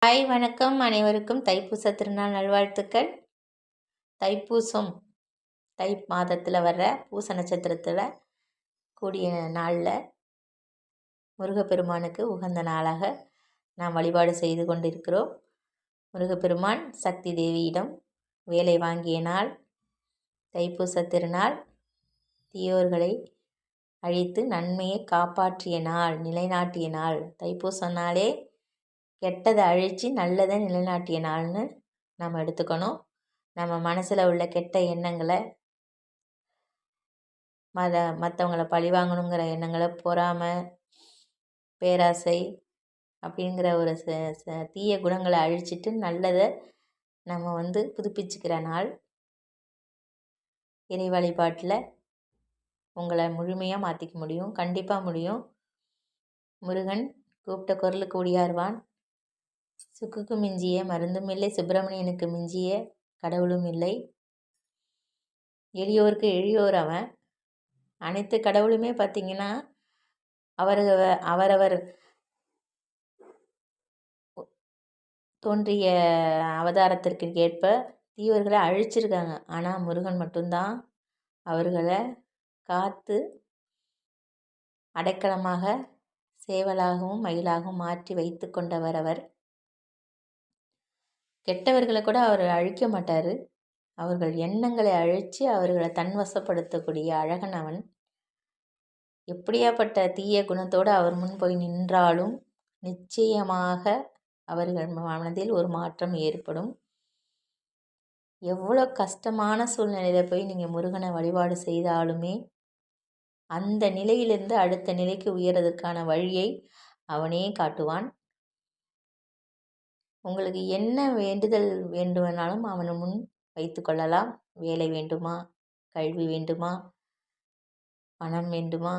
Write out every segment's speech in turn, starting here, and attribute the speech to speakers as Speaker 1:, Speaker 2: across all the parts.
Speaker 1: Hi வணக்கம். அனைவருக்கும் தைப்பூச திருநாள் நல்வாழ்த்துக்கள். தைப்பூசம் தை மாதத்தில் வர்ற பூச நட்சத்திரத்தில் கூடிய நாளில் முருகப்பெருமானுக்கு உகந்த நாளாக நாம் வழிபாடு செய்து கொண்டிருக்கிறோம். முருகப்பெருமான் சக்தி தேவியிடம் வேலை வாங்கிய நாள் தைப்பூச திருநாள். தீயோர்களை அழித்து நன்மையை காப்பாற்றிய நாள், நிலைநாட்டிய நாள். தைப்பூச நாளே கெட்டதை அழித்து நல்லதை நிலைநாட்டிய நாள்னு நம்ம எடுத்துக்கணும். நம்ம மனசில் உள்ள கெட்ட எண்ணங்களை, மற்றவங்கள பழிவாங்கணுங்கிற எண்ணங்களை, பொறாமை, பேராசை அப்படிங்கிற ஒரு தீய குணங்களை அழிச்சிட்டு நல்லதை நம்ம புதுப்பிச்சுக்கிற நாள். இறை வழிபாட்டில் உங்களை முழுமையாக மாற்றிக்க முடியும், கண்டிப்பாக முடியும். முருகன் கூப்பிட்ட குரலுக்கு ஓடியாருவான். சுக்குக்கு மிஞ்சிய மருந்தும் இல்லை, சுப்பிரமணியனுக்கு மிஞ்சிய கடவுளும் இல்லை. எளியோருக்கு எளியோர் அவன். அனைத்து கடவுளுமே பார்த்திங்கன்னா அவரவர் தோன்றிய அவதாரத்திற்கு ஏற்ப தீவர்களை அழிச்சிருக்காங்க. ஆனால் முருகன் மட்டும்தான் அவர்களை காத்து அடைக்கலமாக சேவலாகவும் மயிலாகவும் மாற்றி வைத்து கொண்டவர் அவர். கெட்டவர்களை கூட அவர் அழிக்க மாட்டார். அவர்கள் எண்ணங்களை அழித்து அவர்களை தன்வசப்படுத்தக்கூடிய அழகன் அவன். எப்படியாப்பட்ட தீய குணத்தோடு அவர் முன் போய் நின்றாலும் நிச்சயமாக அவர்கள் மனதில் ஒரு மாற்றம் ஏற்படும். எவ்வளோ கஷ்டமான சூழ்நிலையில் போய் நீங்கள் முருகனை வழிபாடு செய்தாலுமே அந்த நிலையிலிருந்து அடுத்த நிலைக்கு உயர்றதற்கான வழியை அவனே காட்டுவான். உங்களுக்கு என்ன வேண்டுதல் வேண்டுமானாலும் அவன் முன் வைத்து கொள்ளலாம். வேலை வேண்டுமா, கல்வி வேண்டுமா, பணம் வேண்டுமா,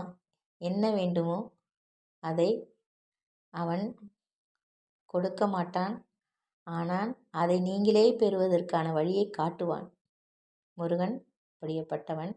Speaker 1: என்ன வேண்டுமோ அதை அவன் கொடுக்க மாட்டான். ஆனால் அதை நீங்களே பெறுவதற்கான வழியை காட்டுவான். முருகன் அப்படிப்பட்டவன்.